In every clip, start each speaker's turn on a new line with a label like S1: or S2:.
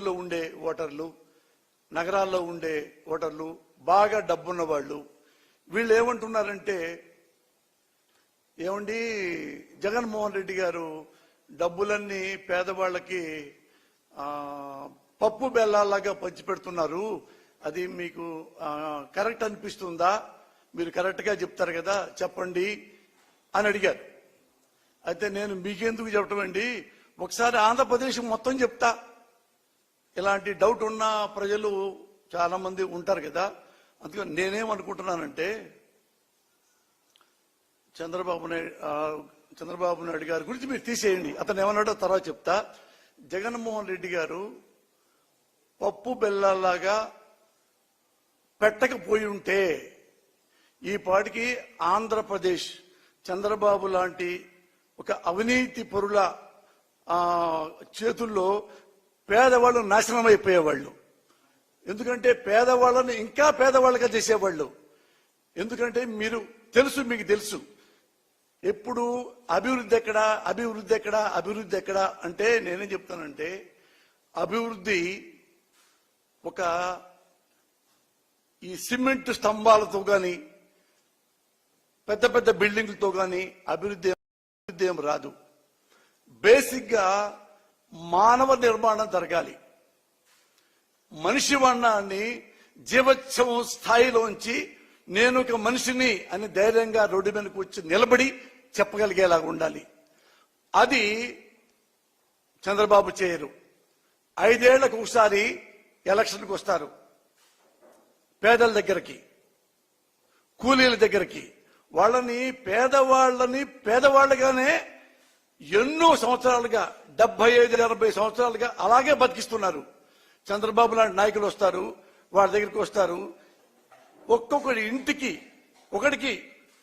S1: పల్లెటూరులో ఉండే ఓటర్లు, నగరాల్లో ఉండే ఓటర్లు, బాగా డబ్బున్న వాళ్ళు, వీళ్ళు ఏమంటున్నారంటే, ఏమండి జగన్మోహన్ రెడ్డి గారు డబ్బులన్నీ పేదవాళ్ళకి పప్పు బెల్లాలాగా పంచిపెడుతున్నారు, అది మీకు కరెక్ట్ అనిపిస్తుందా? మీరు కరెక్ట్గా చెప్తారు కదా, చెప్పండి అని అడిగారు. అయితే నేను మీకెందుకు చెప్పడం అండి, ఒకసారి ఆంధ్రప్రదేశ్ మొత్తం చెప్తా. ఇలాంటి డౌట్ ఉన్న ప్రజలు చాలా మంది ఉంటారు కదా. అందుకని నేనేమనుకుంటున్నానంటే, చంద్రబాబు నాయుడు గారి గురించి మీరు తీసేయండి, అతను ఏమన్నాడో తర్వాత చెప్తా. జగన్మోహన్ రెడ్డి గారు పప్పు బెల్లాలాగా పెట్టకపోయి ఉంటే ఈ పాటికి ఆంధ్రప్రదేశ్ చంద్రబాబు లాంటి ఒక అవినీతి పరుల చేతుల్లో పేదవాళ్ళు నాశనం అయిపోయేవాళ్ళు. ఎందుకంటే పేదవాళ్ళని ఇంకా పేదవాళ్ళగా చేసేవాళ్ళు. ఎందుకంటే మీకు తెలుసు ఎప్పుడు అభివృద్ధి ఎక్కడా అభివృద్ధి ఎక్కడా అభివృద్ధి ఎక్కడా అంటే, నేనేం చెప్తానంటే, అభివృద్ధి ఒక ఈ సిమెంట్ స్తంభాలతో కానీ పెద్ద పెద్ద బిల్డింగ్లతో కానీ అభివృద్ధి ఏం రాదు. బేసిక్ గా మానవ నిర్మాణం జరగాలి. మనిషి వర్ణాన్ని జీవోత్సవం స్థాయిలోంచి నేను ఒక మనిషిని అని ధైర్యంగా రోడ్డు మీదకి వచ్చి నిలబడి చెప్పగలిగేలాగా ఉండాలి. అది చంద్రబాబు చేయరు. 5 ఏళ్లకు ఒకసారి ఎలక్షన్కి వస్తారు, పేదల దగ్గరికి, కూలీల దగ్గరికి. వాళ్ళని పేదవాళ్ళగానే ఎన్నో సంవత్సరాలుగా 75-80 సంవత్సరాలుగా అలాగే బతికిస్తున్నారు. చంద్రబాబు లాంటి నాయకులు వస్తారు, వాళ్ళ దగ్గరికి వస్తారు. ఒక్కొక్కటి ఇంటికి ఒకటికి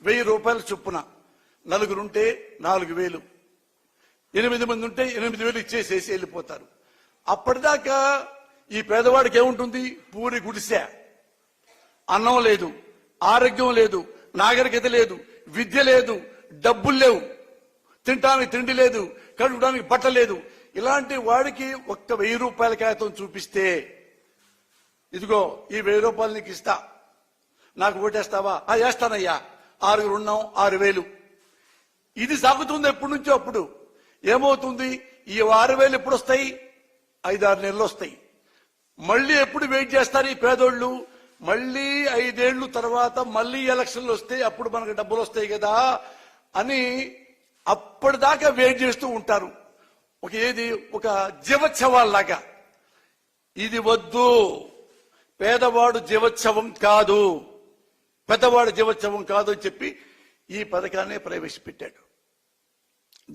S1: 1000 రూపాయల చొప్పున, నలుగురుంటే 4000, 8 మంది ఉంటే 8000 ఇచ్చేసేసి వెళ్ళిపోతారు. అప్పటిదాకా ఈ పేదవాడికి ఏముంటుంది? పూరి గుడిసె, అన్నం లేదు, ఆరోగ్యం లేదు, నాగరికత లేదు, విద్య లేదు, డబ్బులు లేవు, తినడానికి తిండి లేదు, కడుకోవడానికి బట్ట లేదు. ఇలాంటి వాడికి ఒక్క 1000 రూపాయల కాగితం చూపిస్తే, ఇదిగో ఈ 1000 రూపాయలు నీకు ఇస్తా, నాకు ఓటేస్తావా? వేస్తానయ్యా, 6 ఉన్నాం, 6000. ఇది సాగుతుంది ఎప్పటి నుంచో. అప్పుడు ఏమవుతుంది? ఈ 6000 ఎప్పుడు వస్తాయి? 5-6 నెలలు వస్తాయి. మళ్ళీ ఎప్పుడు వెయిట్ చేస్తారు ఈ పేదోళ్ళు? మళ్ళీ 5 ఏళ్ల తర్వాత మళ్ళీ ఎలక్షన్లు వస్తే అప్పుడు మనకు డబ్బులు వస్తాయి కదా అని అప్పటిదాకా వెయిట్ చేస్తూ ఉంటారు. ఒక జీవోత్సవాల్లాగా. ఇది వద్దు. పేదవాడు జీవోత్సవం కాదు, పెద్దవాడు జీవోత్సవం కాదు అని చెప్పి ఈ పథకాన్ని ప్రవేశపెట్టాడు.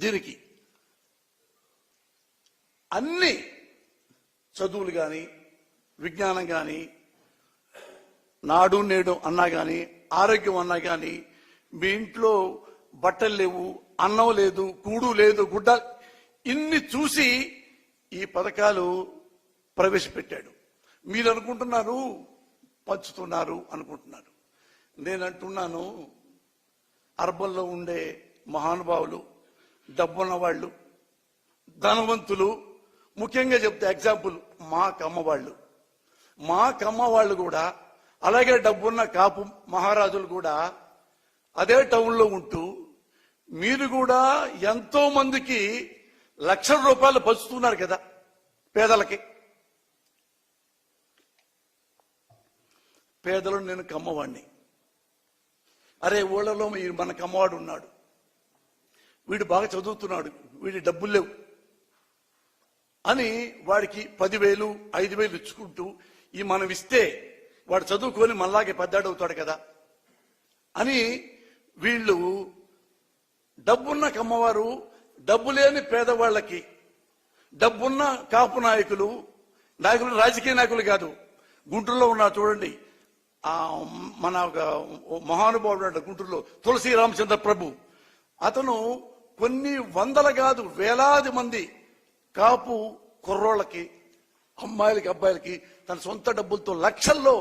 S1: దీనికి అన్ని చదువులు కానీ, విజ్ఞానం కానీ, నాడు నేడు అన్నా కానీ, ఆరోగ్యం అన్నా కానీ, మీ ఇంట్లో బట్టలు లేవు, అన్నం లేదు, కూడు లేదు, గుడ్డ, ఇన్ని చూసి ఈ పథకాలు ప్రవేశపెట్టాడు. మీరు అనుకుంటున్నారు పంచుతున్నారు అనుకుంటున్నారు. నేను అంటున్నాను, అర్బన్లో ఉండే మహానుభావులు, డబ్బున్న వాళ్ళు, ధనవంతులు, ముఖ్యంగా చెప్తే ఎగ్జాంపుల్ మా కమ్మ వాళ్ళు కూడా, అలాగే డబ్బున్న కాపు మహారాజులు కూడా అదే టౌన్లో ఉంటూ మీరు కూడా ఎంతో మందికి లక్షల రూపాయలు పంచుతున్నారు కదా పేదలకి. పేదలు నేను కమ్మవాడిని. అరే ఊళ్ళలో మన కమ్మవాడు ఉన్నాడు, వీడు బాగా చదువుతున్నాడు, వీడి డబ్బులు లేవు అని వాడికి 10,000, 5,000 ఇచ్చుకుంటూ ఈ మనం ఇస్తే వాడు చదువుకొని మనలాగే పెద్దాడవుతాడు కదా అని వీళ్ళు డబ్బున్న కమ్మవారు డబ్బు లేని పేదవాళ్ళకి, డబ్బున్న కాపు నాయకులు రాజకీయ నాయకులు కాదు, గుంటూరులో ఉన్నా చూడండి, మన మహానుభావుడు గుంటూరులో తులసి రామచంద్ర ప్రభు, అతను కొన్ని వందల కాదు వేలాది మంది కాపు కుర్రోళ్ళకి, అమ్మాయిలకి, అబ్బాయిలకి తన సొంత డబ్బులతో లక్షల్లో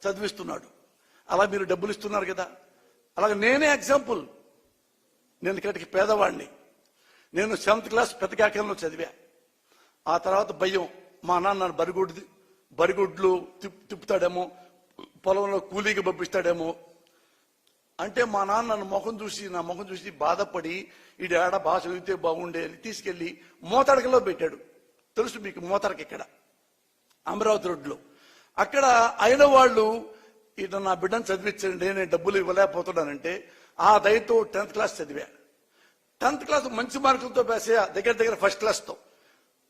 S1: చదివిస్తున్నాడు. అలా మీరు డబ్బులు ఇస్తున్నారు కదా. అలాగే నేనే ఎగ్జాంపుల్. నేను ఇక్కడికి పేదవాడిని. నేను 7th క్లాస్ పెద్దకాకంలో చదివా. ఆ తర్వాత భయం, మా నాన్న బరిగొడ్లు తిప్పుతాడేమో, పొలంలో కూలీకి పంపిస్తాడేమో అంటే మా నాన్న నా ముఖం చూసి బాధపడి ఈ ఆడ బాగా చదివితే బాగుండే అని తీసుకెళ్లి మోతడకలో పెట్టాడు. తెలుసు మీకు మోతడక ఇక్కడ అమరావతి రోడ్లో. అక్కడ అయిన వాళ్ళు ఇట్లా నా బిడ్డను చదివించండి, నేను డబ్బులు ఇవ్వలేకపోతున్నానంటే ఆ దయతో 10th క్లాస్ చదివా. 10th క్లాస్ మంచి మార్కులతో పేసా, దగ్గర ఫస్ట్ క్లాస్తో.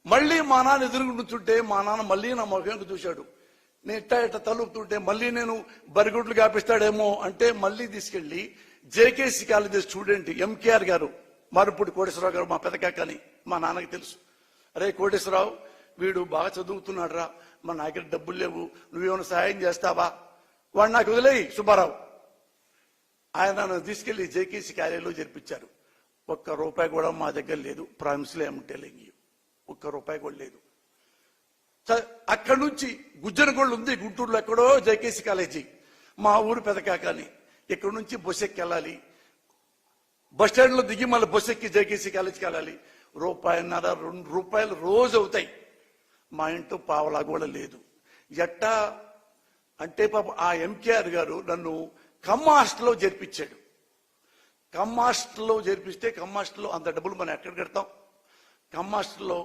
S1: మళ్ళీ మా నాన్న ఎదురు నుంచుంటే మా నాన్న మళ్ళీ నా ముఖంకు చూశాడు. నేను ఇట్ట తలుపుతుంటే మళ్ళీ నేను బరిగొడ్లు కాపిస్తాడేమో అంటే మళ్ళీ తీసుకెళ్లి జేకేసీ కాలేజీ స్టూడెంట్ ఎంకేఆర్ గారు, మారుపూడి కోటేశ్వరరావు గారు మా పెదకాకని మా నాన్నకి తెలుసు. అరే కోటేశ్వరరావు, వీడు బాగా చదువుతున్నాడు రా, మా నా దగ్గర డబ్బులు లేవు, నువ్వేమైనా సహాయం చేస్తావా? వాడు నాకు వదిలేయి సుబ్బారావు. ఆయన నన్ను తీసుకెళ్లి జేకేసీ కాలేజీలో జరిపించారు. ₹1 కూడా మా దగ్గర లేదు, ప్రామిస్లో ఏమంటే లేంగి ₹1 కూడా లేదు. అక్కడి నుంచి గుజ్జనగొండ ఉంది గుంటూరులో ఎక్కడో జేకేసీ కాలేజీ, మా ఊరు పెదకాకని. ఇక్కడ నుంచి బస్ ఎక్కి వెళ్ళాలి, బస్ స్టాండ్ లో దిగి మళ్ళీ బస్ ఎక్కి జేకేసీ కాలేజీకి వెళ్ళాలి. ₹1.5 ₹2 రోజు అవుతాయి. మా ఇంట్లో పావలా కూడా లేదు. ఎట్టా అంటే పాప ఆ ఎంకేఆర్ గారు నన్ను కమ్మ హాస్టల్లో చేర్పించాడు. కమ్మ హాస్టల్లో చేర్పిస్తే కమ్మ హాస్టల్లో అంత డబ్బులు మనం ఎక్కడ కడతాం? కమ్మ హాస్టల్లో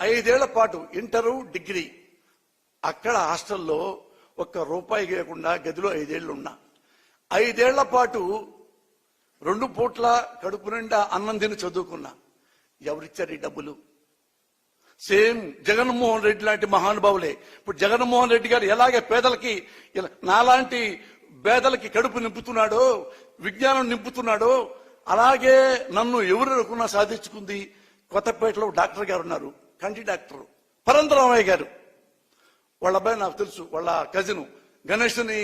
S1: 5 ఏళ్ల పాటు ఇంటరు డిగ్రీ అక్కడ హాస్టల్లో ₹1 లేకుండా గదిలో 5 ఏళ్ళు ఉన్నా. 5 ఏళ్ల పాటు 2 పూట్ల కడుపు నిండా అన్నం తిని చదువుకున్నా. ఎవరిచ్చారు ఈ డబ్బులు? సేమ్ జగన్మోహన్ రెడ్డి లాంటి మహానుభావులే. ఇప్పుడు జగన్మోహన్ రెడ్డి గారు ఎలాగే పేదలకి, నాలాంటి పేదలకి కడుపు నింపుతున్నాడో, విజ్ఞానం నింపుతున్నాడో, అలాగే నన్ను ఎవరు అనుకున్నా సాధించుకుంది. కొత్తపేటలో డాక్టర్ గారు ఉన్నారు, కంటి డాక్టర్ పరంతరామయ్య గారు. వాళ్ళ అబ్బాయి నాకు తెలుసు, వాళ్ళ కజిన్ గణేష్ని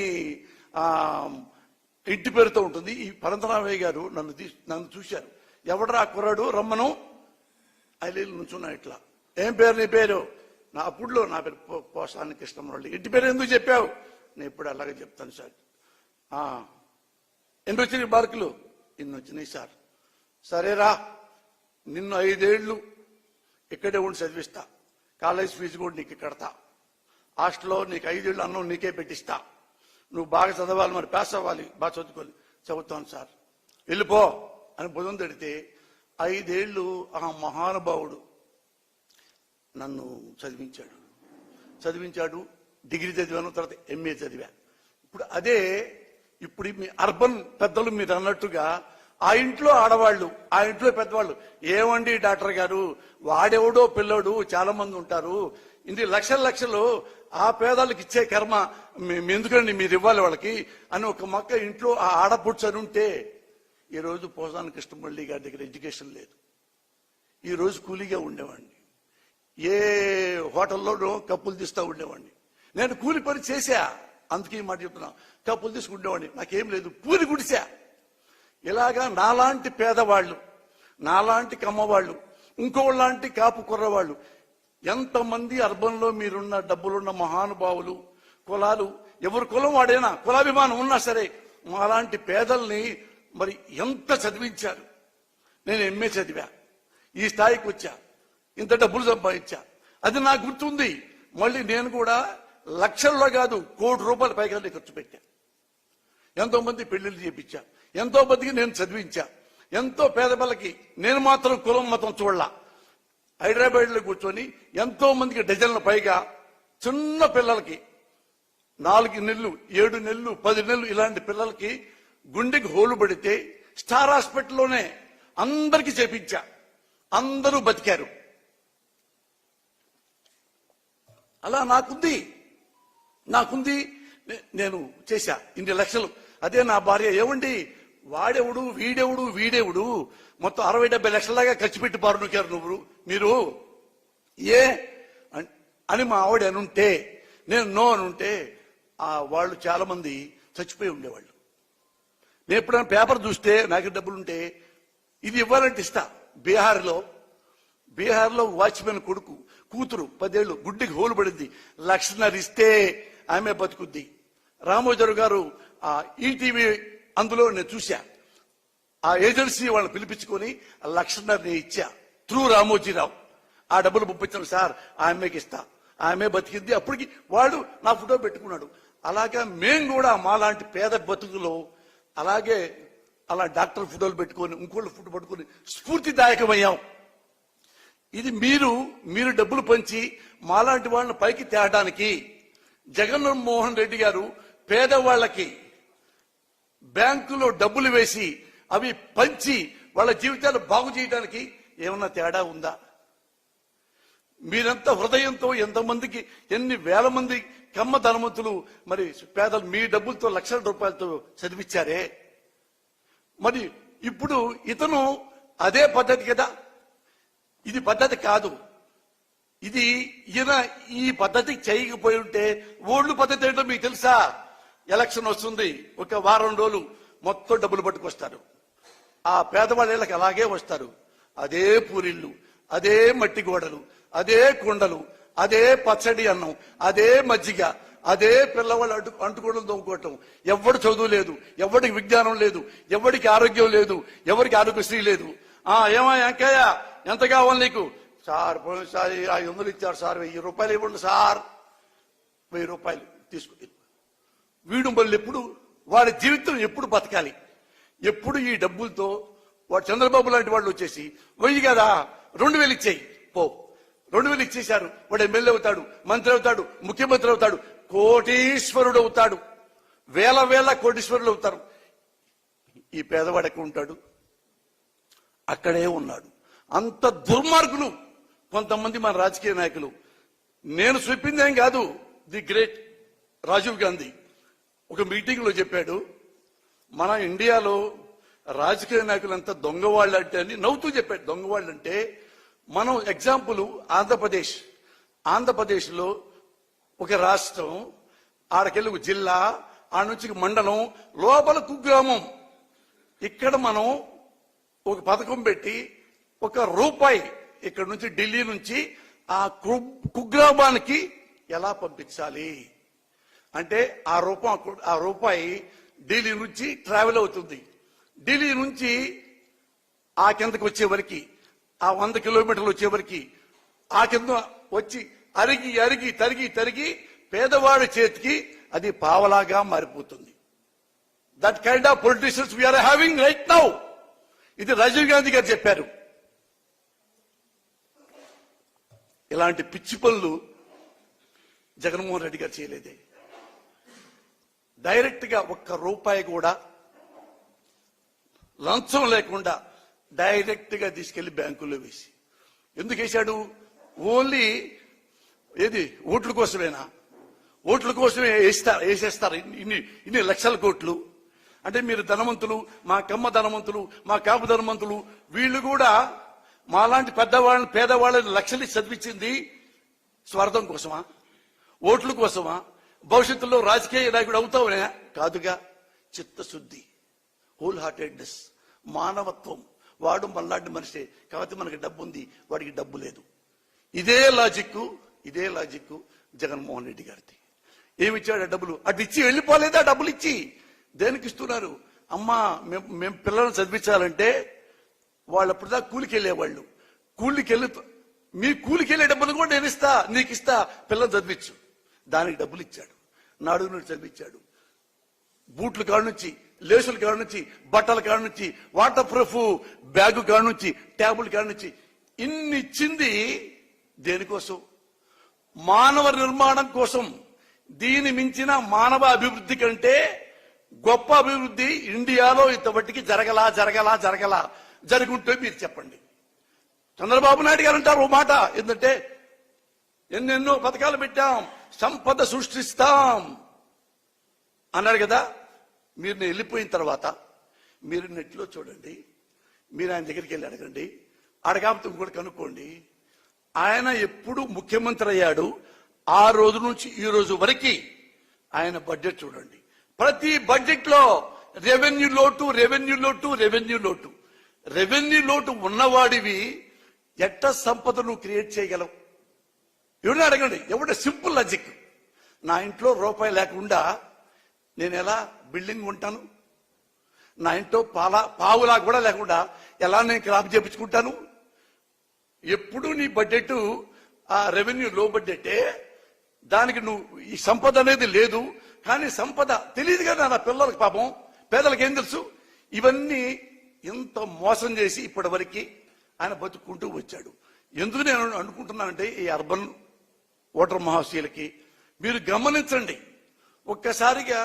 S1: ఇంటి పేరుతో ఉంటుంది. ఈ పరంతరామయ్య గారు నన్ను చూశారు. ఎవడరా కుర్రాడు రమ్మను, ఐలీలు నుంచున్నా ఇట్లా. ఏం పేరు నీ పేరు? నా అప్పుడులో నా పేరు పోసాని కృష్ణమరళి. ఇంటి పేరు ఎందుకు చెప్పావు? నేను ఇప్పుడు అలాగే చెప్తాను సార్. ఎన్ని వచ్చినాయి మార్కులు? ఇన్ని వచ్చినాయి సార్. సరేరా, నిన్ను 5 ఏళ్ళు ఇక్కడే ఉండి చదివిస్తా, కాలేజ్ ఫీజు కూడా నీకు కడతా, హాస్టల్లో నీకు 5 ఏళ్ళు అన్నం నీకే పెట్టిస్తా, నువ్వు బాగా చదవాలి, మరి పాస్ అవ్వాలి, బాగా చదువుకోవాలి. చదువుతాను సార్, వెళ్ళిపో అని బుధం తడితే 5 ఏళ్ళు ఆ మహానుభావుడు నన్ను చదివించాడు. డిగ్రీ చదివాను, తర్వాత MA చదివా. ఇప్పుడు అదే ఇప్పుడు మీ అర్బన్ పెద్దలు మీరు అన్నట్టుగా ఆ ఇంట్లో ఆడవాళ్ళు, ఆ ఇంట్లో పెద్దవాళ్ళు, ఏమండి డాక్టర్ గారు, వాడెవడో పిల్లడు చాలా మంది ఉంటారు, ఇన్ని లక్షలు ఆ పేదలకు ఇచ్చే కర్మ ఎందుకండి మీరు ఇవ్వాలి వాళ్ళకి అని ఒక మొక్క ఇంట్లో ఆ ఆడపుడ్చని ఉంటే, ఈరోజు పోసాని కృష్ణమల్లి గారి దగ్గర ఎడ్యుకేషన్ లేదు. ఈరోజు కూలీగా ఉండేవాడిని, ఏ హోటల్లోనో కప్పులు తీస్తూ ఉండేవాడిని. నేను కూలి పని చేశా, అందుకే ఈ మాట చెప్తున్నా. కప్పులు తీసుకుండేవాడిని, నాకేం లేదు, పూరి గుడిసా. ఇలాగా నాలాంటి పేదవాళ్ళు, నాలాంటి కమ్మవాళ్ళు, ఇంకోలాంటి కాపు కుర్రవాళ్ళు, ఎంతమంది అర్బన్లో మీరున్న డబ్బులున్న మహానుభావులు, కులాలు, ఎవరు కులం వాడైనా, కులాభిమానం ఉన్నా సరే, మాలాంటి పేదల్ని మరి ఎంత చదివించారు. నేను MA చదివా, ఈ స్థాయికి వచ్చా, ఇంత డబ్బులు సంపాదించా. అది నాకు గుర్తుంది. మళ్ళీ నేను కూడా లక్షల్లో కాదు, ₹1,00,00,000 పైగా ఖర్చు పెట్టా. ఎంతో మంది పెళ్లిళ్ళు చేపించా, ఎంతో మందికి నేను చదివించా. ఎంతో పేద పిల్లకి నేను మాత్రం కులం మతం చూడలా. హైదరాబాద్ లో కూర్చొని ఎంతో మందికి డజన్ల పైగా చిన్న పిల్లలకి 4 నెలలు, 7 నెలలు, 10 నెలలు ఇలాంటి పిల్లలకి గుండెకి హోలు పడితే స్టార్ హాస్పిటల్లోనే అందరికీ చేపించా. అందరూ బతికారు. అలా నాకుంది, నేను చేశా ఇన్ని లక్షలు. అదే నా భార్య, ఏమండి వాడెవడు వీడెవడు మొత్తం 60-70 లక్షల దాకా ఖర్చు పెట్టి పారునుకారు మీరు ఏ అని మా ఆవిడ అనుంటే, నేను నో అనుంటే వాళ్ళు చాలా మంది చచ్చిపోయి ఉండేవాళ్ళు. నేను ఎప్పుడైనా పేపర్ చూస్తే నాకు డబ్బులుంటే ఇది ఇవ్వాలంటే ఇస్తా. బీహార్లో వాచ్మెన్ కూతురు 10 ఏళ్ళు గుడ్డికి హోలు పడింది, ₹1,50,000 ఇస్తే ఆమె బతుకుద్ది. రామోజీరావు గారు ఈటీవీ అందులో నేను చూశా, ఆ ఏజెన్సీ వాళ్ళని పిలిపించుకొని ₹1,50,000 ఇచ్చా త్రూ రామోజీరావు. ఆ డబ్బులు పంపించాను సార్, ఆమెకి ఇస్తా, ఆమె బతికింది. అప్పటికి వాడు నా ఫోటో పెట్టుకున్నాడు. అలాగా మేము కూడా మాలాంటి పేద బతుకులో అలాగే అలా డాక్టర్ ఫోటోలు పెట్టుకొని ఇంకోళ్ళు ఫోటో పట్టుకొని స్ఫూర్తిదాయకమయ్యాం. ఇది మీరు డబ్బులు పంచి మాలాంటి వాళ్ళని పైకి తేయడానికి జగన్మోహన్ రెడ్డి గారు పేదవాళ్ళకి బ్యాంకులో డబ్బులు వేసి అవి పంచి వాళ్ళ జీవితాలు బాగు చేయడానికి ఏమన్నా తేడా ఉందా? మీరంతా హృదయంతో ఎంతమందికి ఎన్ని వేల మంది కమ్మ ధనవంతులు మరి పేదలు మీ డబ్బులతో లక్షల రూపాయలతో చదివించారే. మరి ఇప్పుడు ఇతను అదే పద్ధతి కదా, ఇది పద్ధతి కాదు. ఇది ఈయన ఈ పద్ధతి చేయకపోయి ఉంటే ఓళ్ళు పద్ధతి ఏంటో మీకు తెలుసా? ఎలక్షన్ వస్తుంది, ఒక వారం రోజులు మొత్తం డబ్బులు పట్టుకొస్తారు. ఆ పేదవాళ్ళ ఇళ్ళకి అలాగే వస్తారు. అదే పూరిళ్ళు, అదే మట్టి గోడలు, అదే కుండలు, అదే పచ్చడి అన్నం, అదే మజ్జిగ, అదే పిల్లవాళ్ళు అంటుకోవడం తోముకోవటం. ఎవడు చదువు లేదు, ఎవరికి విజ్ఞానం లేదు, ఎవరికి ఆరోగ్యం లేదు, ఎవరికి ఆరోగ్యశ్రీ లేదు. ఏమా వెంకయ్య ఎంత కావాలి నీకు? సార్ పోయినసారి 500 ఇచ్చారు సార్, 1000 రూపాయలు ఇవ్వండి సార్. 1000 రూపాయలు తీసుకు. వీడు మళ్ళీ ఎప్పుడు వాడి జీవితం ఎప్పుడు బతకాలి? ఎప్పుడు ఈ డబ్బులతో వాడు చంద్రబాబు లాంటి వాళ్ళు వచ్చేసి 1000 కదా 2000 ఇచ్చేయి పో, 2000 ఇచ్చేశారు. వాడు ఎమ్మెల్యే అవుతాడు, మంత్రి అవుతాడు, ముఖ్యమంత్రి అవుతాడు, కోటీశ్వరుడు అవుతాడు, వేల కోటీశ్వరులు అవుతారు. ఈ పేదవాడు ఎక్కడ ఉంటాడు? అక్కడే ఉన్నాడు. అంత దుర్మార్గులు కొంతమంది మన రాజకీయ నాయకులు. నేను చెప్పిందేం కాదు, ది గ్రేట్ రాజీవ్ గాంధీ ఒక మీటింగ్ లో చెప్పాడు, మన ఇండియాలో రాజకీయ నాయకులు అంతా దొంగవాళ్ళు అంటే అని నవ్వుతూ చెప్పాడు. దొంగవాళ్ళు అంటే మనం ఎగ్జాంపుల్ ఆంధ్రప్రదేశ్ లో ఒక రాష్ట్రం, ఆడకెళ్ళి ఒక జిల్లా, ఆడ నుంచి మండలం, లోపల కుగ్రామం. ఇక్కడ మనం ఒక పథకం పెట్టి ₹1 ఇక్కడ నుంచి ఢిల్లీ నుంచి ఆ కుగ్రామానికి ఎలా పంపించాలి అంటే ఆ రూపాయి ఢిల్లీ నుంచి ట్రావెల్ అవుతుంది. ఢిల్లీ నుంచి ఆ కిందకి వచ్చే వరకు, ఆ 100 కిలోమీటర్లు వచ్చే వరకు ఆ కింద వచ్చి అరిగి తరిగి పేదవాడి చేతికి అది పావలాగా మారిపోతుంది. That kind of politicians we are having right now. ఇది రాజీవ్ గాంధీ గారు చెప్పారు. ఇలాంటి పిచ్చి పనులు జగన్మోహన్ రెడ్డి గారు చేయలేదే. డైరెక్ట్ గా ₹1 కూడా లంచం లేకుండా డైరెక్ట్ గా తీసుకెళ్లి బ్యాంకుల్లో వేసి, ఎందుకు వేశాడు? ఓన్లీ ఓట్ల కోసమేనా? ఓట్ల కోసమే వేసేస్తారు ఇన్ని లక్షల కోట్లు. అంటే మీరు ధనవంతులు, మా కమ్మ ధనవంతులు, మా కాపు ధనవంతులు, వీళ్ళు కూడా మాలాంటి పెద్దవాళ్ళని పేదవాళ్ళని లక్షలు చదివించింది స్వార్థం కోసమా? ఓట్ల కోసమా? భవిష్యత్తులో రాజకీయ నాయకుడు అవుతావునే కాదుగా. చిత్తశుద్ధి, హోల్ హార్టెడ్నెస్, మానవత్వం. వాడు మనలాంటి మనిషే, కాబట్టి మనకి డబ్బు ఉంది, వాడికి డబ్బు లేదు. ఇదే లాజిక్ జగన్మోహన్ రెడ్డి గారిది. ఏమిచ్చాడు డబ్బులు? అటు ఇచ్చి వెళ్ళిపోలేదా? డబ్బులు ఇచ్చి దేనికి ఇస్తున్నారు? అమ్మా మేము పిల్లలను చదివించాలంటే వాళ్ళు అప్పుడుదా కూలికి వెళ్ళేవాళ్ళు. మీ కూలికి వెళ్ళే డబ్బులు కూడా నేను ఇస్తా, నీకు ఇస్తా, పిల్లలు చదివించు. దానికి డబ్బులు ఇచ్చాడు. నాడు నుండి చదివించాడు. బూట్ల కాడ నుంచి, లేసుల కాడ నుంచి, బట్టల కాడ నుంచి, వాటర్ ప్రూఫ్ బ్యాగు కాడ నుంచి, ట్యాబుల్ కాడ నుంచి ఇన్ని ఇచ్చింది దేనికోసం? మానవ నిర్మాణం కోసం. దీని మించిన మానవ అభివృద్ధి కంటే గొప్ప అభివృద్ధి ఇండియాలో ఇంతవరకు జరగలా. జరుగుంటే మీరు చెప్పండి. చంద్రబాబు నాయుడు గారు అంటారు ఓ మాట, ఏంటంటే ఎన్నెన్నో పథకాలు పెట్టాం, సంపద సృష్టిస్తాం అన్నాడు కదా. మీరు వెళ్ళిపోయిన తర్వాత మీరు నెట్లో చూడండి, మీరు ఆయన దగ్గరికి వెళ్ళి అడగండి, అడగాపితే ఇంకోటి కనుక్కోండి. ఆయన ఎప్పుడు ముఖ్యమంత్రి అయ్యాడు ఆ రోజు నుంచి ఈ రోజు వరకు ఆయన బడ్జెట్ చూడండి. ప్రతి బడ్జెట్ లో రెవెన్యూ లోటు ఉన్నవాడివి ఎట్ట సంపదను క్రియేట్ చేయగలవు? ఎవరిని అడగండి. ఎవడ సింపుల్ లాజిక్. నా ఇంట్లో ₹1 లేకుండా నేను ఎలా బిల్డింగ్ ఉంటాను? నా ఇంట్లో పావులా కూడా లేకుండా ఎలా నేను క్రాప్ చేపించుకుంటాను? ఎప్పుడు నీ బడ్జెట్ ఆ రెవెన్యూ లో బడ్జెటే, దానికి నువ్వు ఈ సంపద అనేది లేదు. కానీ సంపద తెలియదు కదా నా పిల్లలకి, పాపం పేదలకు ఏం తెలుసు. ఇవన్నీ ఇంత మోసం చేసి ఇప్పటి వరకు ఆయన బతుక్కుంటూ వచ్చాడు. ఎందుకు నేను అనుకుంటున్నానంటే ఈ అర్బన్ ఓటర్ మహాశయులకి మీరు గమనించండి, ఒక్కసారిగా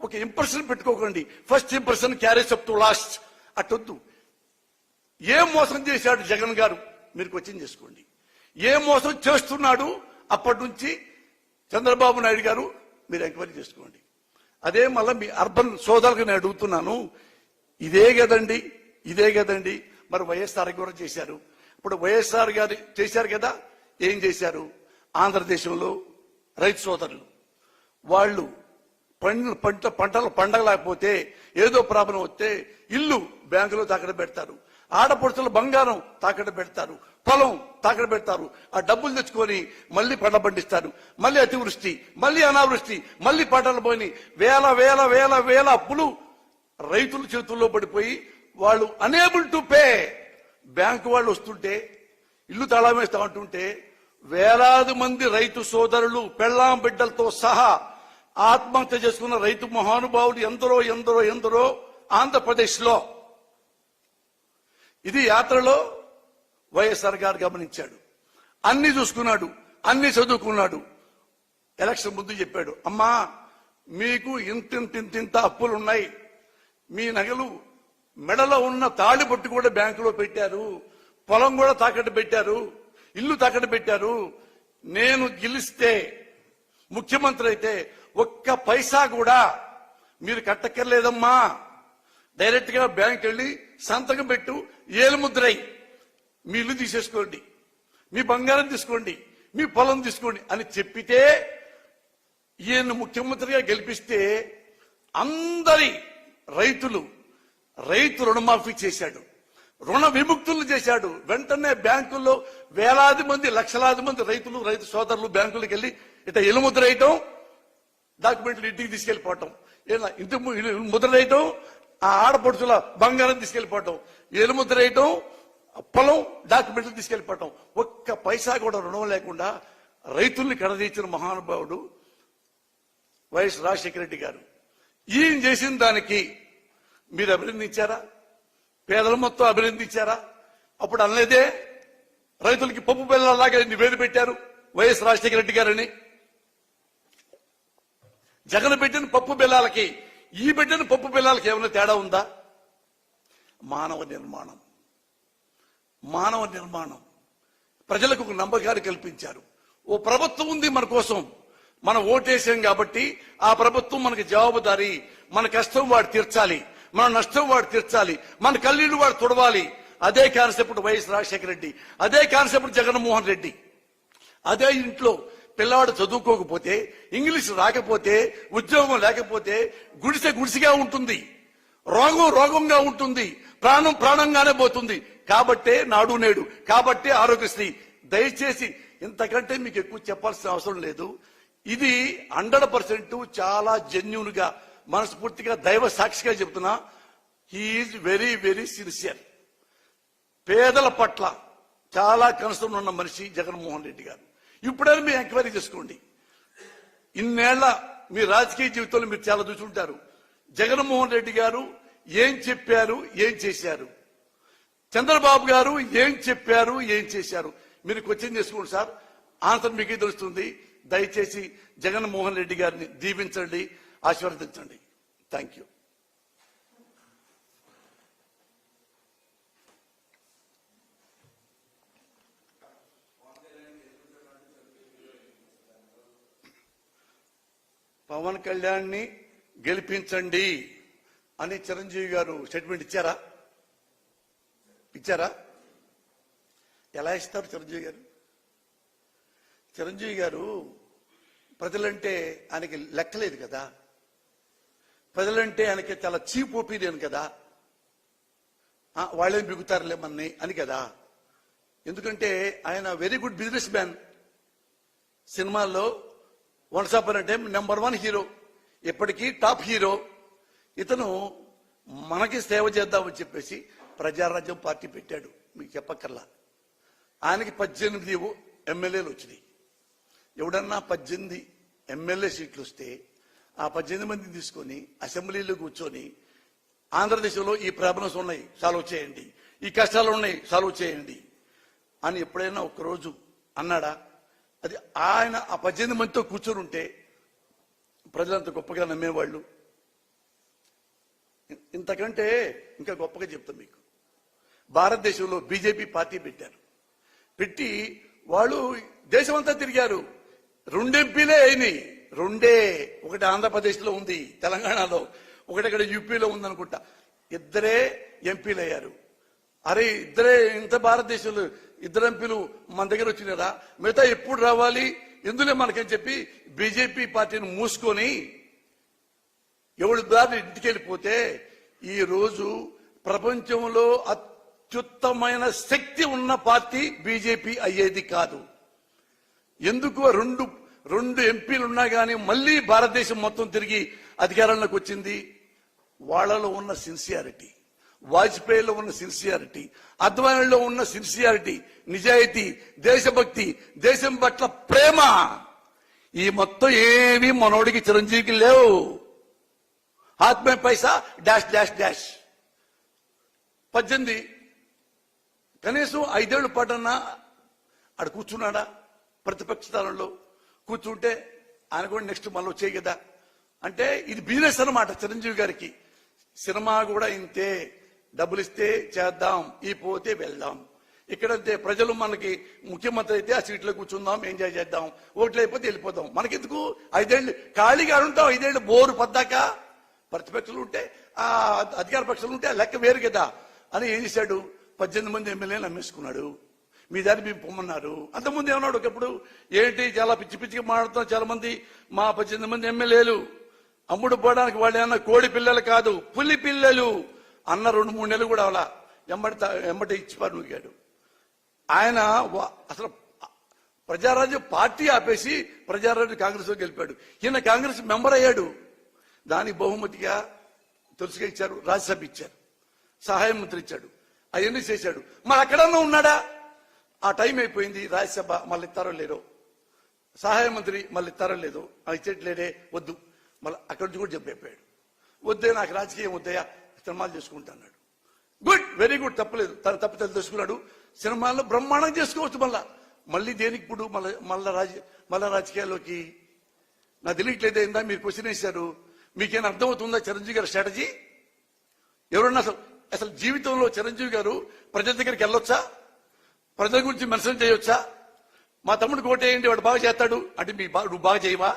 S1: ఒక ఇంప్రెషన్ పెట్టుకోకండి. First impression carries up to last అట్టొద్దు. ఏం మోసం చేశాడు జగన్ గారు మీరు క్వశ్చన్ చేసుకోండి. ఏ మోసం చేస్తున్నాడు అప్పటి నుంచి చంద్రబాబు నాయుడు గారు మీరు ఎంక్వైరీ చేసుకోండి. అదే మళ్ళీ మీ అర్బన్ సోదరులకు నేను అడుగుతున్నాను, ఇదే కదండి మరి వైఎస్ఆర్ కూడా చేశారు. ఇప్పుడు వైఎస్ఆర్ గారు చేశారు కదా, ఏం చేశారు? ఆంధ్రదేశంలో రైతు సోదరులు వాళ్ళు పంటలు పండగలేకపోతే ఏదో ప్రాబ్లం వస్తే ఇల్లు బ్యాంకులో తాకట్టు పెడతారు, ఆడపడుచుల బంగారం తాకట్టు పెడతారు, పొలం తాకట్టు పెడతారు. ఆ డబ్బులు తెచ్చుకొని మళ్ళీ పంట పండిస్తారు. మళ్ళీ అతివృష్టి, మళ్ళీ అనావృష్టి, మళ్ళీ పంటలు పోయి వేల వేల వేల వేల అప్పులు రైతుల చేతుల్లో పడిపోయి వాళ్ళు అనేబుల్ టు పే. బ్యాంకు వాళ్ళు వస్తుంటే ఇల్లు తాళం వేస్తా ఉంటుంటే వేలాది మంది రైతు సోదరులు పెళ్ళాం బిడ్డలతో సహా ఆత్మహత్య చేసుకున్న రైతు మహానుభావులు ఎందరో ఎందరో ఎందరో ఆంధ్రప్రదేశ్ లో. ఇది యాత్రలో వైఎస్ఆర్ గారు గమనించాడు, అన్ని చూసుకున్నాడు, అన్ని చదువుకున్నాడు. ఎలక్షన్ ముందు చెప్పాడు, అమ్మా మీకు ఇంతింత అప్పులు ఉన్నాయి, మీ నగలు మెడలో ఉన్న తాళి పట్టు కూడా బ్యాంకులో పెట్టారు, పొలం కూడా తాకట్టు పెట్టారు, ఇల్లు తాకట్టు పెట్టారు. నేను గెలిస్తే ముఖ్యమంత్రి అయితే ఒక్క పైసా కూడా మీరు కట్టక్కర్లేదమ్మా, డైరెక్ట్ గా బ్యాంక్ వెళ్ళి సంతకం పెట్టు, ఏలుముద్రై మీ ఇల్లు తీసేసుకోండి, మీ బంగారం తీసుకోండి, మీ పొలం తీసుకోండి అని చెప్పితే ఈయన ముఖ్యమంత్రిగా గెలిపిస్తే అందరి రైతు రుణమాఫీ చేశాడు, రుణ విముక్తులు చేశాడు. వెంటనే బ్యాంకుల్లో వేలాది మంది లక్షలాది మంది రైతు సోదరులు బ్యాంకులకు వెళ్ళి ఇట్లా ఎలుముద్ర వేయటం, డాక్యుమెంట్లు ఇంటికి తీసుకెళ్లిపోవటం, ఇంటి ముద్ర వేయటం, ఆ ఆడపడుచుల బంగారం తీసుకెళ్లిపోవటం, ఎలుముద్ర వేయటం, పొలం డాక్యుమెంట్లు తీసుకెళ్లిపోవటం. ఒక్క పైసా కూడా రుణం లేకుండా రైతుల్ని కడదీర్చిన మహానుభావుడు వైఎస్ రాజశేఖర రెడ్డి గారు. ఈయన చేసిన దానికి మీరు అభినందించారా? పేదలు మొత్తం అభినందించారా? అప్పుడు అనలేదే రైతులకి పప్పు బెల్లలాగా నివేది పెట్టారు వైఎస్ రాజశేఖర రెడ్డి గారని. జగన్ పెట్టిన పప్పు బెల్లాలకి ఈ పెట్టిన పప్పు బెల్లాలకి ఏమైనా తేడా ఉందా? మానవ నిర్మాణం ప్రజలకు ఒక నమ్మకాన్ని కల్పించారు. ఓ ప్రభుత్వం ఉంది మన కోసం, మనం ఓటేసాం కాబట్టి ఆ ప్రభుత్వం మనకి జవాబుదారీ, మన కష్టం వాడు తీర్చాలి, మన నష్టం వాడు తీర్చాలి, మన కన్నీళ్లు వాడు తుడవాలి. అదే కాన్సెప్ట్ వైఎస్ రాజశేఖర రెడ్డి, అదే కాన్సెప్ట్ జగన్మోహన్ రెడ్డి. అదే ఇంట్లో పిల్లవాడు చదువుకోకపోతే, ఇంగ్లీష్ రాకపోతే, ఉద్యోగం లేకపోతే గుడిసెగా ఉంటుంది, రోగంగా ఉంటుంది, ప్రాణంగానే పోతుంది. కాబట్టే నాడు నేడు, కాబట్టే ఆరోగ్యశ్రీ. దయచేసి ఇంతకంటే మీకు ఎక్కువ చెప్పాల్సిన అవసరం లేదు. ఇది 100% చాలా జెన్యూన్ గా మనస్ఫూర్తిగా దైవ సాక్షిగా చెప్తున్నా. He is very very sincere. పేదల పట్ల చాలా కనసం ఉన్న మనిషి జగన్మోహన్ రెడ్డి గారు. ఇప్పుడైనా మీరు ఎంక్వైరీ చేసుకోండి. ఇన్నేళ్ల మీ రాజకీయ జీవితంలో మీరు చాలా చూసుంటారు. జగన్మోహన్ రెడ్డి గారు ఏం చెప్పారు, ఏం చేశారు, చంద్రబాబు గారు ఏం చెప్పారు, ఏం చేశారు, మీరు క్వశ్చన్ చేసుకోండి సార్. ఆన్సర్ మీకే తెలుస్తుంది. దయచేసి జగన్మోహన్ రెడ్డి గారిని దీవించండి, ఆశీర్వదించండి. Thank you. పవన్ కళ్యాణ్ ని గెలిపించండి అని చిరంజీవి గారు స్టేట్మెంట్ ఇచ్చారా? ఎలా ఇస్తారు చిరంజీవి గారు ప్రజలంటే ఆయనకి లెక్కలేదు కదా, ప్రజలంటే ఆయనకి చాలా చీప్ ఒపీనియన్ కదా, వాళ్ళేం బిగుతారులే మన్ని అని కదా. ఎందుకంటే ఆయన వెరీ గుడ్ బిజినెస్ మ్యాన్. సినిమాల్లో once upon a time #1 hero, ఎప్పటికీ టాప్ హీరో. ఇతను మనకి సేవ చేద్దామని చెప్పేసి ప్రజారాజ్యం పార్టీ పెట్టాడు, మీకు చెప్పక్కర్లా. ఆయనకి 18 ఎమ్మెల్యేలు వచ్చినాయి. ఎవడన్నా 18 ఎమ్మెల్యే సీట్లు వస్తే ఆ 18 మందిని తీసుకొని అసెంబ్లీలో కూర్చొని ఆంధ్రదేశంలో ఈ ప్రాబ్లమ్స్ ఉన్నాయి సాల్వ్ చేయండి, ఈ కష్టాలు ఉన్నాయి సాల్వ్ చేయండి అని ఎప్పుడైనా ఒక్కరోజు అన్నాడా? అది ఆయన ఆ 18 మందితో కూర్చొని ఉంటే ప్రజలంత గొప్పగా నమ్మేవాళ్ళు. ఇంతకంటే ఇంకా గొప్పగా చెప్తాం మీకు. భారతదేశంలో బీజేపీ పార్టీ పెట్టారు. పెట్టి వాళ్ళు దేశమంతా తిరిగారు. 2 ఎంపీలే అయినాయి. 2 ఒకటి ఆంధ్రప్రదేశ్లో ఉంది, తెలంగాణలో, ఒకటి ఇక్కడ యూపీలో ఉందనుకుంటా. 2 ఎంపీలు అయ్యారు. అరే ఇద్దరే ఇంత భారతదేశంలో 2 ఎంపీలు మన దగ్గర వచ్చినారా? మిగతా ఎప్పుడు రావాలి ఎందులే మనకని చెప్పి బీజేపీ పార్టీని మూసుకొని ఎవరి దారి ఇంటికి వెళ్ళిపోతే ఈ రోజు ప్రపంచంలో అత్యుత్తమైన శక్తి ఉన్న పార్టీ బీజేపీ అయ్యేది కాదు. ఎందుకు 2 ఎంపీలు ఉన్నా కానీ మళ్ళీ భారతదేశం మొత్తం తిరిగి అధికారంలోకి వచ్చింది? వాళ్ళలో ఉన్న సిన్సియారిటీ, వాజ్పేయిలో ఉన్న సిన్సియారిటీ, అద్వానీలో ఉన్న సిన్సియారిటీ, నిజాయితీ, దేశభక్తి, దేశం పట్ల ప్రేమ, ఈ మొత్తం ఏమీ మనోడికి చిరంజీవికి లేవు. ఆత్మే పైసా డాష్ డాష్ డాష్. 18 కనీసం 5 ఏళ్ల పాటన్నా ఆడ కూర్చున్నాడా? ప్రతిపక్ష స్థానంలో కూర్చుంటే ఆయన కూడా నెక్స్ట్ మళ్ళీ వచ్చేయి కదా. అంటే ఇది బిజినెస్ అన్నమాట చిరంజీవి గారికి. సినిమా కూడా ఇంతే, డబ్బులు ఇస్తే చేద్దాం, ఈ పోతే వెళ్దాం. ఇక్కడంతే ప్రజలు మనకి ముఖ్యమంత్రి అయితే ఆ సీట్లో కూర్చుందాం, ఎంజాయ్ చేద్దాం, ఓట్లు అయిపోతే వెళ్ళిపోదాం. మనకెందుకు 5 ఏళ్ళు ఖాళీగా ఉంటాం? 5 ఏళ్ళు బోరు పద్దాక. ప్రతిపక్షాలు ఉంటే ఆ అధికార పక్షాలు ఉంటే ఆ లెక్క వేరు కదా అని ఏం చేశాడు? 18 మంది ఎమ్మెల్యేలు అమ్మేసుకున్నాడు. మీ దాన్ని మేము పొమ్మన్నారు. అంతకుముందు ఏమన్నాడు ఒకప్పుడు, ఏంటి చాలా పిచ్చి పిచ్చిగా మాట్లాడుతున్నాం, చాలా మంది మా 18 మంది ఎమ్మెల్యేలు అమ్ముడు పోవడానికి వాళ్ళు ఏమన్నా కోడి పిల్లలు కాదు, పులి పిల్లలు అన్న 2-3 నెలలు కూడా అలా ఎమ్మటి ఇచ్చిపారు నూగాడు. ఆయన అసలు ప్రజారాజ్యం పార్టీ ఆపేసి ప్రజారాజ్యం కాంగ్రెస్ లో గెలిపాడు. ఈయన కాంగ్రెస్ మెంబర్ అయ్యాడు. దానికి బహుమతిగా తెలుసుగా ఇచ్చారు, రాజ్యసభ ఇచ్చారు, సహాయ మంత్రి ఇచ్చాడు, అవన్నీ చేశాడు. మరి అక్కడన్నా ఉన్నాడా? ఆ టైం అయిపోయింది. రాజ్యసభ మళ్ళీ ఇస్తారో లేదో, సహాయ మంత్రి మళ్ళీ ఇస్తారో లేదో, ఇచ్చేట్లేడే వద్దు, మళ్ళీ అక్కడి నుంచి కూడా చెప్పైపోయాడు. వద్దే నాకు రాజకీయం వద్దయా, సినిమాలు చేసుకుంటా అన్నాడు. గుడ్, వెరీ గుడ్, తప్పలేదు. తన తప్పితలు తెలుసుకున్నాడు. సినిమాల్లో బ్రహ్మాండం చేసుకోవచ్చు. మళ్ళీ దేనికి ఇప్పుడు మళ్ళా రాజకీయాల్లోకి? నాకు తెలియట్లేదు. ఏందా మీరు క్వశ్చన్ వేశారు? మీకేం అర్థమవుతుందా చిరంజీవి గారి స్ట్రాటజీ? ఎవరన్నా అసలు జీవితంలో చిరంజీవి గారు ప్రజల దగ్గరికి వెళ్ళొచ్చా? ప్రజల గురించి మెన్షన్ చేయొచ్చా? మా తమ్ముడు కోటేయండి, వాడు బాగా చేస్తాడు అంటే నువ్వు బాగా చేయవా?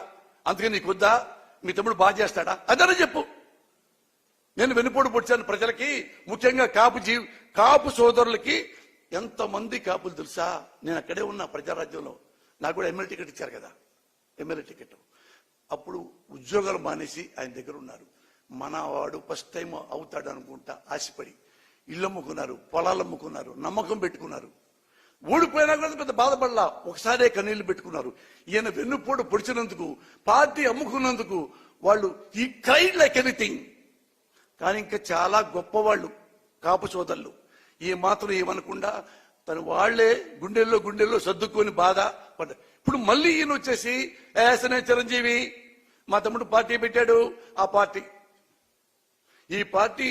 S1: అందుకని నీకు వద్దా? మీ తమ్ముడు బాగా చేస్తాడా? అదనే చెప్పు. నేను వెన్నుపోటు పొడిచాను ప్రజలకి, ముఖ్యంగా కాపు సోదరులకి. ఎంతమంది కాపులు తెలుసా? నేను అక్కడే ఉన్నా ప్రజారాజ్యంలో. నాకు కూడా ఎమ్మెల్యే టికెట్ ఇచ్చారు కదా, ఎమ్మెల్యే టికెట్. అప్పుడు ఉద్యోగాలు మానేసి ఆయన దగ్గర ఉన్నారు. మనవాడు ఫస్ట్ టైం అవుతాడు అనుకుంటా ఆశపడి ఇల్లు అమ్ముకున్నారు, పొలాలు అమ్ముకున్నారు, నమ్మకం పెట్టుకున్నారు. ఓడిపోయినా కూడా పెద్ద బాధపడలా, ఒకసారే కన్నీళ్లు పెట్టుకున్నారు. ఈయన వెన్నుపోటు పొడిచినందుకు, పార్టీ అమ్ముకున్నందుకు వాళ్ళు ఈ క్రైడ్ లైక్ ఎనీథింగ్. కానీ ఇంకా చాలా గొప్పవాళ్ళు కాపు సోదరులు ఈ మాత్రం ఏమనకుండా తను వాళ్లే గుండెల్లో సర్దుకొని బాధ పడ్డారు. ఇప్పుడు మళ్ళీ ఈయన వచ్చేసి ఏసనే చిరంజీవి మా తమ్ముడు పార్టీ పెట్టాడు, ఆ పార్టీ ఈ పార్టీ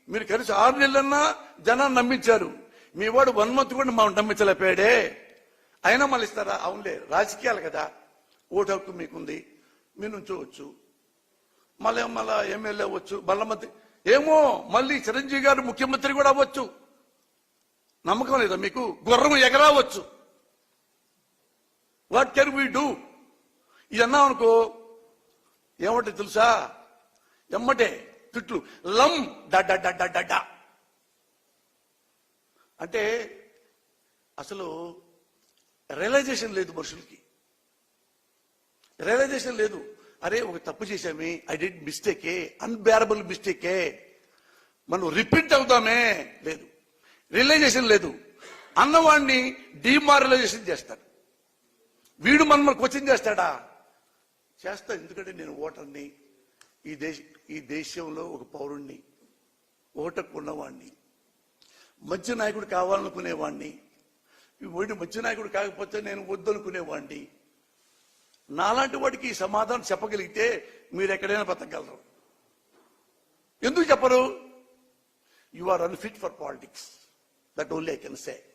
S1: మీరు కలిసి 6 నెలలన్నా జనాన్ని నమ్మించారు. మీ వాడు 1 month కూడా మా నమ్మించలేపాడే. అయినా మళ్ళీ ఇస్తారా? అవునులే, రాజకీయాలు కదా, ఓటు హక్కు మీకుంది, మీరు నుంచోవచ్చు, మళ్ళీ ఎమ్మెల్యే అవ్వచ్చు, మళ్ళీ మంత్రి, ఏమో మళ్ళీ చిరంజీవి గారు ముఖ్యమంత్రి కూడా అవ్వచ్చు. నమ్మకం లేదా మీకు? గుర్రం ఎగరావచ్చు. What can we do? ఇది అన్నాం అనుకో, ఏమంటే తెలుసా? ఎమ్మటే తిట్లు, లం డ. అంటే అసలు రియలైజేషన్ లేదు మనుషులకి, రియలైజేషన్ లేదు. అరే ఒక తప్పు చేశామే, ఐ డిడ్ మిస్టేకే, అన్బేరబుల్ మిస్టేకే, మనం రిపీట్ అవుతామే, లేదు. రియలైజేషన్ లేదు. అన్నవాడిని డిమారలైజేషన్ చేస్తాడు. వీడు మన క్వశ్చన్ చేస్తాడా? చేస్తా. ఎందుకంటే నేను ఓటర్ని, ఈ దేశంలో ఒక పౌరుణ్ణి, ఓటకు ఉన్నవాడిని, మంచి నాయకుడు కావాలనుకునేవాడిని. వీడు మంచి నాయకుడు కాకపోతే నేను వద్దనుకునేవాడిని. నాలాంటి వాడికి ఈ సమాధానం చెప్పగలిగితే మీరు ఎక్కడైనా బతకగలరు. ఎందుకు చెప్పరు? You are unfit for politics. That only I can say.